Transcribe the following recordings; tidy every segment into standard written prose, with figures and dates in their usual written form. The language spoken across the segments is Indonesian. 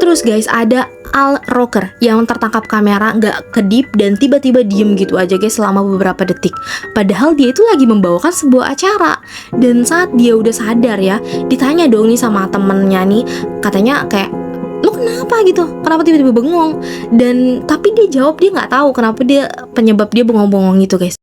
Terus guys, ada Al Roker yang tertangkap kamera nggak kedip dan tiba-tiba diem gitu aja guys selama beberapa detik. Padahal dia itu lagi membawakan sebuah acara. Dan saat dia udah sadar ya, ditanya dong nih sama temennya nih, katanya kayak, "Lu kenapa gitu? Kenapa tiba-tiba bengong?" Dan tapi dia jawab dia nggak tahu kenapa penyebab dia bengong-bengong gitu guys.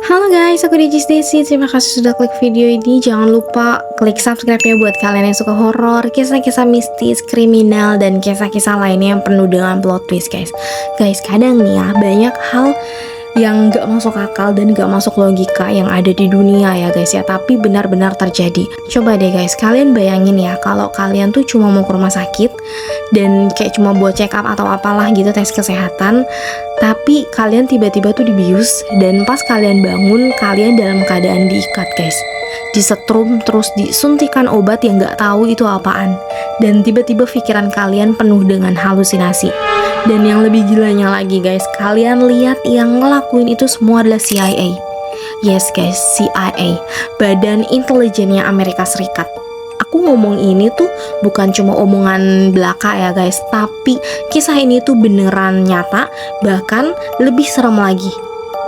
Halo guys, aku Dejis Desi. Terima kasih sudah klik video ini. Jangan lupa klik subscribe-nya buat kalian yang suka horor, kisah-kisah mistis, kriminal, dan kisah-kisah lainnya yang penuh dengan plot twist guys. Guys, kadang nih ya, banyak hal yang gak masuk akal dan gak masuk logika yang ada di dunia ya guys ya, tapi benar-benar terjadi. Coba deh guys, kalian bayangin ya, kalau kalian tuh cuma mau ke rumah sakit dan kayak cuma buat check up atau apalah gitu, tes kesehatan, tapi kalian tiba-tiba tuh dibius, dan pas kalian bangun kalian dalam keadaan diikat guys, disetrum, terus disuntikan obat yang gak tahu itu apaan, dan tiba-tiba pikiran kalian penuh dengan halusinasi. Dan yang lebih gilanya lagi guys, kalian lihat yang ngelakuin itu semua adalah CIA. Yes guys, CIA, Badan Intelijennya Amerika Serikat. Aku ngomong ini tuh bukan cuma omongan belaka ya guys, tapi kisah ini tuh beneran nyata, bahkan lebih serem lagi.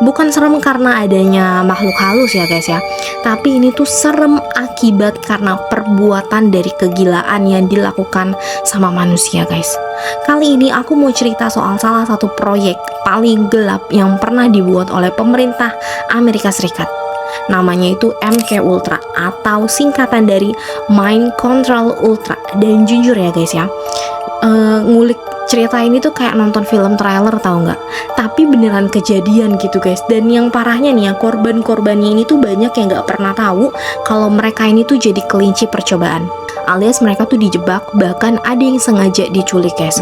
Bukan serem karena adanya makhluk halus ya guys ya, tapi ini tuh serem akibat karena perbuatan dari kegilaan yang dilakukan sama manusia guys. Kali ini aku mau cerita soal salah satu proyek paling gelap yang pernah dibuat oleh pemerintah Amerika Serikat. Namanya itu MK Ultra atau singkatan dari Mind Control Ultra. Dan jujur ya guys ya, ngulik cerita ini tuh kayak nonton film trailer, tahu nggak? Tapi beneran kejadian gitu guys. Dan yang parahnya nih ya, korban-korbannya ini tuh banyak yang nggak pernah tahu kalau mereka ini tuh jadi kelinci percobaan, alias mereka tuh dijebak, bahkan ada yang sengaja diculik guys.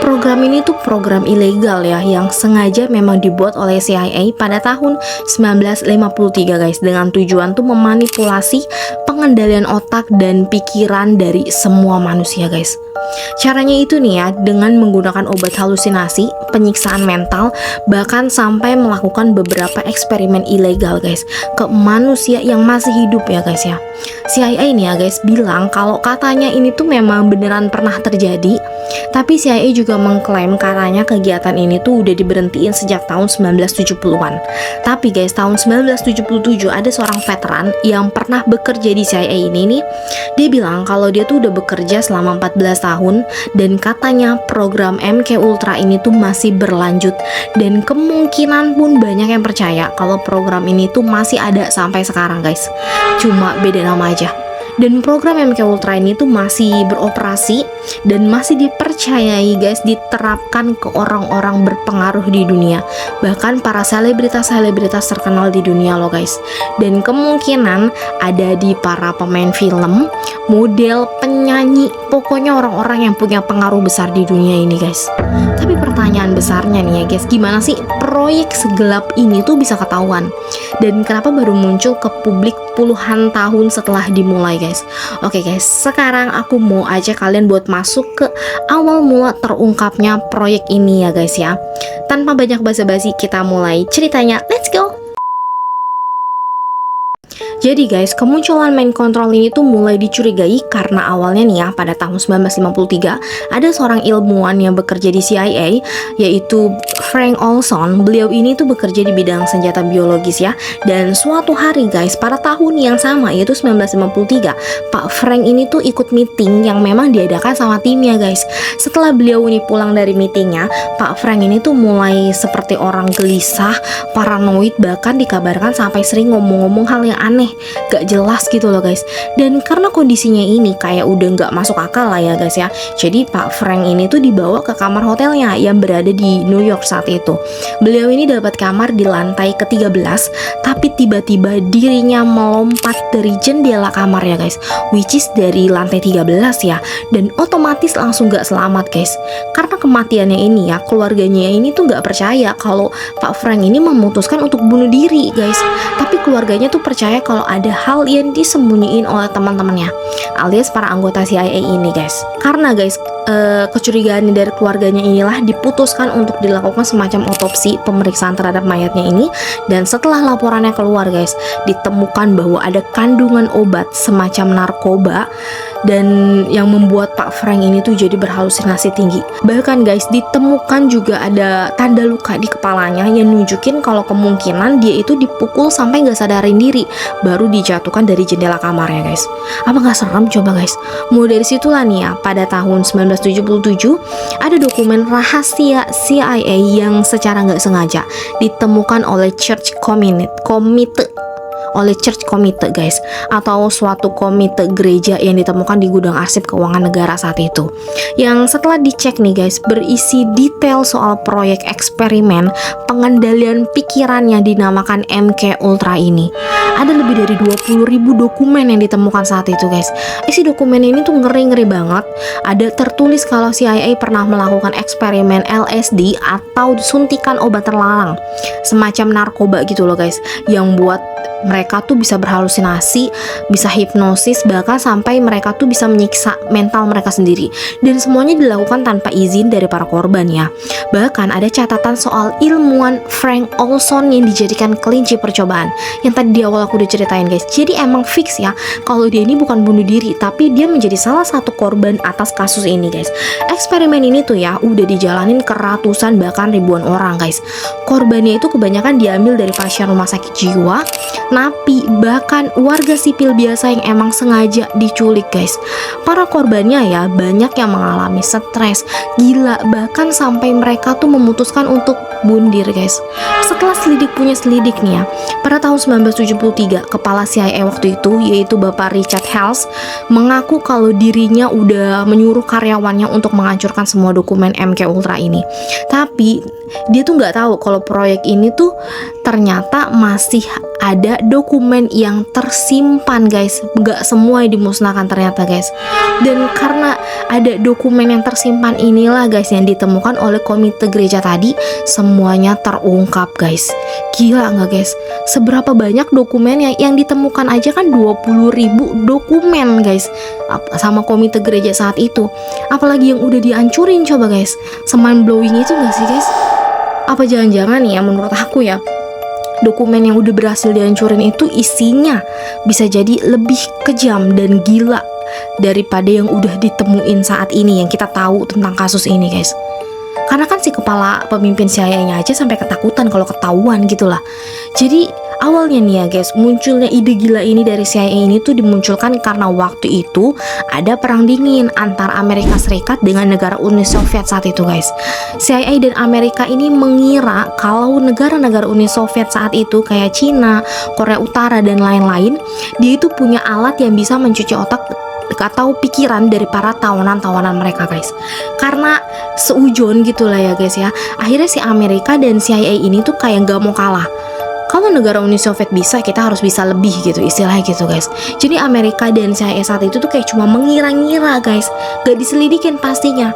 Program ini tuh program ilegal ya, yang sengaja memang dibuat oleh CIA pada tahun 1953 guys, dengan tujuan tuh memanipulasi pengendalian otak dan pikiran dari semua manusia guys. Caranya itu nih ya, dengan menggunakan obat halusinasi, penyiksaan mental, bahkan sampai melakukan beberapa eksperimen ilegal guys ke manusia yang masih hidup ya guys ya. CIA ini ya guys bilang kalau katanya ini tuh memang beneran pernah terjadi, tapi CIA juga mengklaim katanya kegiatan ini tuh udah diberhentiin sejak tahun 1970-an. Tapi guys, tahun 1977 ada seorang veteran yang pernah bekerja di CIA ini nih, dia bilang kalau dia tuh udah bekerja selama 14 tahun dan katanya program MK Ultra ini tuh masih berlanjut, dan kemungkinan pun banyak yang percaya kalau program ini tuh masih ada sampai sekarang guys, cuma beda nama aja. Dan program MK Ultra ini tuh masih beroperasi dan masih dipercayai guys, diterapkan ke orang-orang berpengaruh di dunia, bahkan para selebritas-selebritas terkenal di dunia loh guys. Dan kemungkinan ada di para pemain film, model, penyanyi, pokoknya orang-orang yang punya pengaruh besar di dunia ini guys. Tapi pertanyaan besarnya nih ya guys, gimana sih proyek segelap ini tuh bisa ketahuan? Dan kenapa baru muncul ke publik puluhan tahun setelah dimulai guys? Oke guys, sekarang aku mau aja kalian buat masuk ke awal mula terungkapnya proyek ini ya guys ya. Tanpa banyak basa-basi, kita mulai ceritanya, let's go! Jadi guys, kemunculan Mind Control ini tuh mulai dicurigai karena awalnya nih ya, pada tahun 1953 ada seorang ilmuwan yang bekerja di CIA, yaitu Frank Olson. Beliau ini tuh bekerja di bidang senjata biologis ya. Dan suatu hari guys, pada tahun yang sama yaitu 1953, Pak Frank ini tuh ikut meeting yang memang diadakan sama timnya guys. Setelah beliau ini pulang dari meetingnya, Pak Frank ini tuh mulai seperti orang gelisah, paranoid, bahkan dikabarkan sampai sering ngomong-ngomong hal yang aneh, gak jelas gitu loh guys. Dan karena kondisinya ini kayak udah gak masuk akal lah ya guys ya, jadi Pak Frank ini tuh dibawa ke kamar hotelnya yang berada di New York saat itu. Beliau ini dapat kamar di lantai ke-13, tapi tiba-tiba dirinya melompat dari jendela kamar ya guys, which is dari lantai 13 ya, dan otomatis langsung gak selamat guys. Karena kematiannya ini ya, keluarganya ini tuh gak percaya kalau Pak Frank ini memutuskan untuk bunuh diri guys, tapi keluarganya tuh percaya kalau kalau ada hal yang disembunyiin oleh teman-temannya alias para anggota CIA ini guys. Karena guys kecurigaan dari keluarganya inilah diputuskan untuk dilakukan semacam otopsi pemeriksaan terhadap mayatnya ini. Dan setelah laporannya keluar guys, ditemukan bahwa ada kandungan obat semacam narkoba dan yang membuat Pak Frank ini tuh jadi berhalusinasi tinggi. Bahkan guys, ditemukan juga ada tanda luka di kepalanya yang nunjukin kalau kemungkinan dia itu dipukul sampai nggak sadarin diri baru dijatuhkan dari jendela kamarnya guys. Apa nggak serem coba guys? Mulai dari situlah nih ya, pada tahun 1977 ada dokumen rahasia CIA yang secara nggak sengaja ditemukan oleh Church Committee guys, atau suatu komite gereja yang ditemukan di gudang arsip keuangan negara saat itu, yang setelah dicek nih guys berisi detail soal proyek eksperimen pengendalian pikiran yang dinamakan MK Ultra ini. Ada lebih dari 20.000 dokumen yang ditemukan saat itu guys. Isi dokumen ini tuh ngeri-ngeri banget. Ada tertulis kalau CIA pernah melakukan eksperimen LSD atau suntikan obat terlarang semacam narkoba gitu loh guys, yang buat mereka tuh bisa berhalusinasi, bisa hipnosis, bahkan sampai mereka tuh bisa menyiksa mental mereka sendiri. Dan semuanya dilakukan tanpa izin dari para korban ya. Bahkan ada catatan soal ilmuwan Frank Olson yang dijadikan kelinci percobaan, yang tadi di awal aku udah ceritain guys. Jadi emang fix ya kalau dia ini bukan bunuh diri, tapi dia menjadi salah satu korban atas kasus ini guys. Eksperimen ini tuh ya udah dijalanin ke ratusan bahkan ribuan orang guys. Korbannya itu kebanyakan diambil dari pasien rumah sakit jiwa, napi, bahkan warga sipil biasa yang emang sengaja diculik guys. Para korbannya ya banyak yang mengalami stres, gila, bahkan sampai mereka tuh memutuskan untuk bunuh diri guys. Setelah selidik punya selidik nih ya, pada tahun 1973 kepala CIA waktu itu yaitu Bapak Richard Hales mengaku kalau dirinya udah menyuruh karyawannya untuk menghancurkan semua dokumen MK Ultra ini. Tapi dia tuh nggak tahu kalau proyek ini tuh ternyata masih ada dokumen yang tersimpan guys. Nggak semua yang dimusnahkan ternyata guys. Dan karena ada dokumen yang tersimpan inilah guys yang ditemukan oleh komite gereja tadi, semuanya terungkap guys. Gila nggak guys? Seberapa banyak dokumen yang ditemukan aja kan 20.000 dokumen guys sama komite gereja saat itu. Apalagi yang udah dihancurin coba guys. Mind blowing itu nggak sih guys? Apa jangan-jangan nih ya menurut aku ya, dokumen yang udah berhasil dihancurin itu isinya bisa jadi lebih kejam dan gila daripada yang udah ditemuin saat ini yang kita tahu tentang kasus ini guys. Karena kan si kepala pemimpin CIA-nya aja sampai ketakutan kalau ketahuan gitu lah. Jadi awalnya nih ya guys, munculnya ide gila ini dari CIA ini tuh dimunculkan karena waktu itu ada perang dingin antara Amerika Serikat dengan negara Uni Soviet saat itu guys. CIA dan Amerika ini mengira kalau negara-negara Uni Soviet saat itu kayak Cina, Korea Utara dan lain-lain, dia itu punya alat yang bisa mencuci otak atau pikiran dari para tawanan-tawanan mereka guys. Karena seujon gitulah ya guys ya, akhirnya si Amerika dan CIA ini tuh kayak gak mau kalah. Kalau negara Uni Soviet bisa, kita harus bisa lebih gitu, istilahnya gitu guys. Jadi Amerika dan CIA saat itu tuh kayak cuma mengira-ngira guys, gak diselidikin pastinya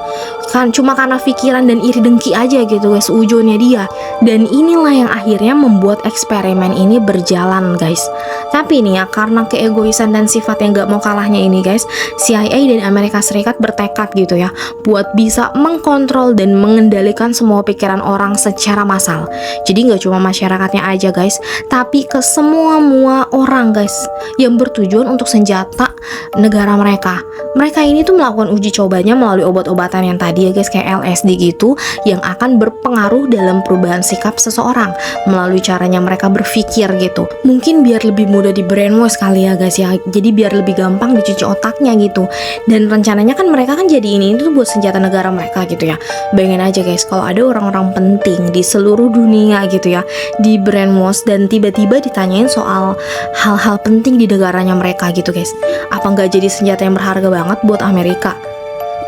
kan, cuma karena pikiran dan iri dengki aja gitu guys, ujonnya dia. Dan inilah yang akhirnya membuat eksperimen ini berjalan guys. Tapi nih ya, karena keegoisan dan sifat yang gak mau kalahnya ini guys, CIA dan Amerika Serikat bertekad gitu ya buat bisa mengkontrol dan mengendalikan semua pikiran orang secara massal. Jadi gak cuma masyarakatnya aja guys, tapi ke semua orang guys yang bertujuan untuk senjata negara mereka. Mereka ini tuh melakukan uji cobanya melalui obat-obatan yang tadi ya guys, kayak LSD gitu, yang akan berpengaruh dalam perubahan sikap seseorang melalui caranya mereka berpikir gitu. Mungkin biar lebih mudah di brainwash kali ya guys ya, jadi biar lebih gampang dicuci otaknya gitu. Dan rencananya kan mereka kan jadi ini tuh buat senjata negara mereka gitu ya. Bayangin aja guys, kalau ada orang-orang penting di seluruh dunia gitu ya di brainwash dan tiba-tiba ditanyain soal hal-hal penting di negaranya mereka gitu guys, apa nggak jadi senjata yang berharga banget buat Amerika?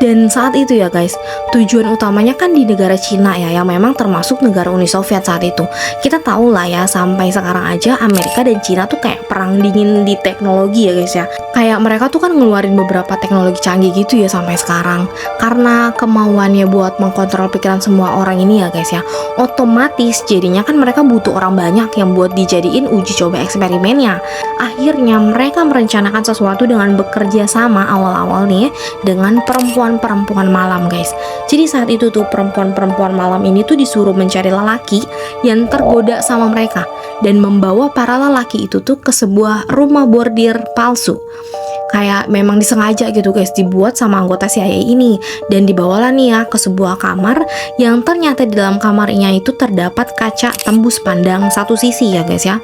Dan saat itu ya guys, tujuan utamanya kan di negara Cina ya, yang memang termasuk negara Uni Soviet saat itu. Kita tahu lah ya, sampai sekarang aja Amerika dan Cina tuh kayak perang dingin di teknologi ya guys ya. Kayak mereka tuh kan ngeluarin beberapa teknologi canggih gitu ya sampai sekarang. Karena kemauannya buat mengkontrol pikiran semua orang ini ya guys ya, otomatis jadinya kan mereka butuh orang banyak yang buat dijadiin uji coba eksperimennya. Akhirnya mereka merencanakan sesuatu dengan bekerja sama awal-awal nih dengan perempuan malam guys. Jadi saat itu tuh perempuan malam ini tuh disuruh mencari lelaki yang tergoda sama mereka dan membawa para lelaki itu tuh ke sebuah rumah bordir palsu. Kayak memang disengaja gitu guys, dibuat sama anggota CIA ini, dan dibawalah nih ya ke sebuah kamar yang ternyata di dalam kamarnya itu terdapat kaca tembus pandang satu sisi ya guys ya.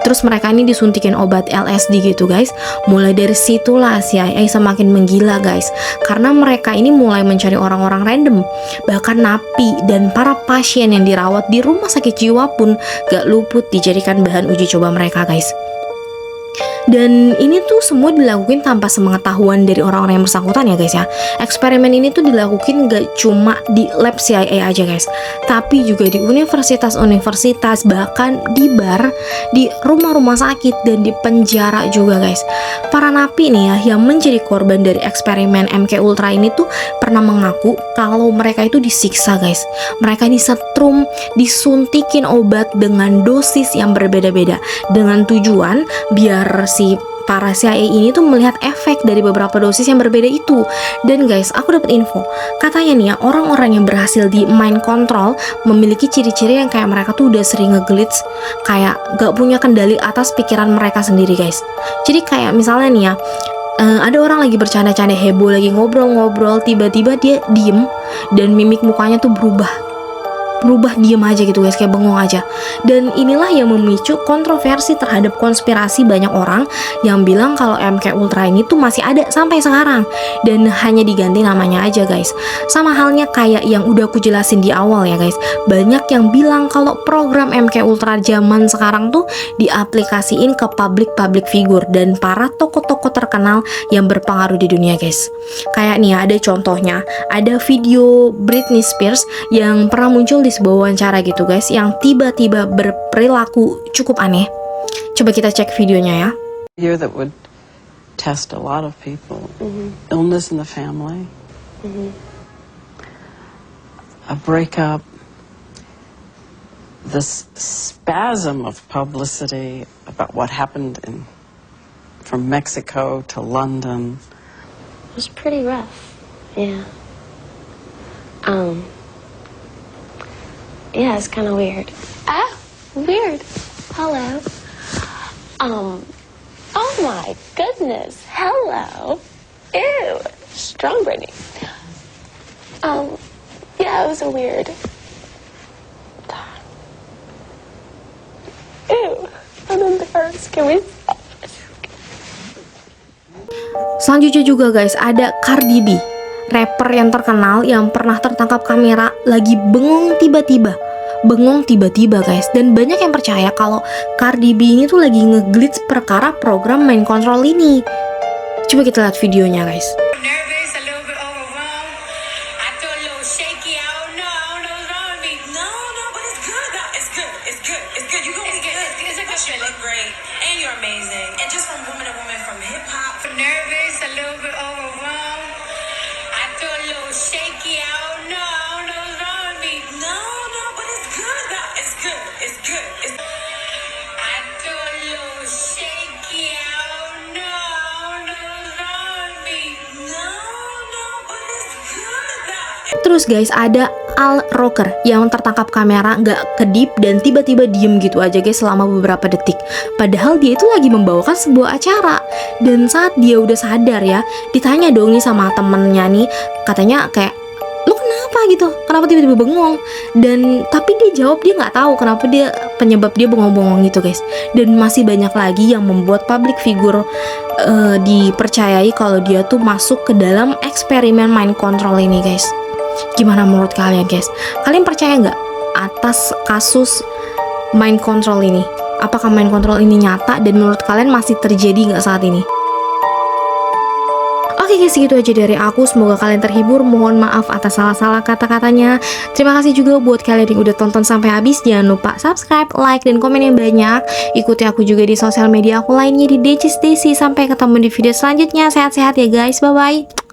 Terus mereka ini disuntikin obat LSD gitu guys. Mulai dari situlah CIA semakin menggila guys, karena mereka ini mulai mencari orang-orang random, bahkan napi dan para pasien yang dirawat di rumah sakit jiwa pun gak luput dijadikan bahan uji coba mereka guys. Dan ini tuh semua dilakukan tanpa sepengetahuan dari orang-orang yang bersangkutan ya guys ya. Eksperimen ini tuh dilakukan gak cuma di lab CIA aja guys, tapi juga di universitas-universitas, bahkan di bar, di rumah-rumah sakit, dan di penjara juga guys. Para napi nih ya yang menjadi korban dari eksperimen MK Ultra ini tuh pernah mengaku kalau mereka itu disiksa guys. Mereka disetrum, disuntikin obat dengan dosis yang berbeda-beda, dengan tujuan biar si para CIA ini tuh melihat efek dari beberapa dosis yang berbeda itu. Dan guys, aku dapat info, katanya nih ya, orang-orang yang berhasil di mind control memiliki ciri-ciri yang kayak mereka tuh udah sering ngeglitch, kayak gak punya kendali atas pikiran mereka sendiri guys. Jadi kayak misalnya nih ya, ada orang lagi bercanda-canda heboh, lagi ngobrol-ngobrol, tiba-tiba dia diem dan mimik mukanya tuh berubah diem aja gitu guys, kayak bengong aja. Dan inilah yang memicu kontroversi terhadap konspirasi banyak orang yang bilang kalau MK Ultra ini tuh masih ada sampai sekarang dan hanya diganti namanya aja guys. Sama halnya kayak yang udah aku jelasin di awal ya guys, banyak yang bilang kalau program MK Ultra zaman sekarang tuh diaplikasiin ke public figure dan para tokoh-tokoh terkenal yang berpengaruh di dunia guys. Kayak nih ya, ada contohnya, ada video Britney Spears yang pernah muncul di sebuah wawancara gitu guys, yang tiba-tiba berperilaku cukup aneh. Coba kita cek videonya ya. Year that would test a lot of people. Illness in the family. A breakup. This spasm of publicity about what happened from Mexico to London. It was pretty rough. Yeah. Yeah, it's kind of weird. Ah, weird. Hello. Oh my goodness. Hello. Ew. Strong Brittany. Yeah, it was a weird time. Ew. I'm embarrassed. Can we stop? Selanjutnya juga guys, ada Cardi B, rapper yang terkenal yang pernah tertangkap kamera lagi bengong tiba-tiba guys. Dan banyak yang percaya kalau Cardi B ini tuh lagi ngeglitch perkara program mind control ini. Coba kita lihat videonya guys. Terus guys, ada Al Roker yang tertangkap kamera nggak kedip dan tiba-tiba diem gitu aja guys selama beberapa detik. Padahal dia itu lagi membawakan sebuah acara. Dan saat dia udah sadar ya, ditanya dong nih sama temennya nih, katanya kayak, lu kenapa gitu? Kenapa tiba-tiba bengong? Dan tapi dia jawab dia nggak tahu kenapa penyebab dia bengong-bengong gitu guys. Dan masih banyak lagi yang membuat public figure dipercayai kalau dia tuh masuk ke dalam eksperimen mind control ini guys. Gimana menurut kalian guys? Kalian percaya nggak atas kasus mind control ini? Apakah mind control ini nyata dan menurut kalian masih terjadi nggak saat ini? Oke Oke guys, segitu aja dari aku. Semoga kalian terhibur. Mohon maaf atas salah-salah kata-katanya. Terima kasih juga buat kalian yang udah tonton sampai habis. Jangan lupa subscribe, like, dan komen yang banyak. Ikuti aku juga di sosial media aku lainnya di Decis Desi. Sampai ketemu di video selanjutnya. Sehat-sehat ya guys. Bye-bye.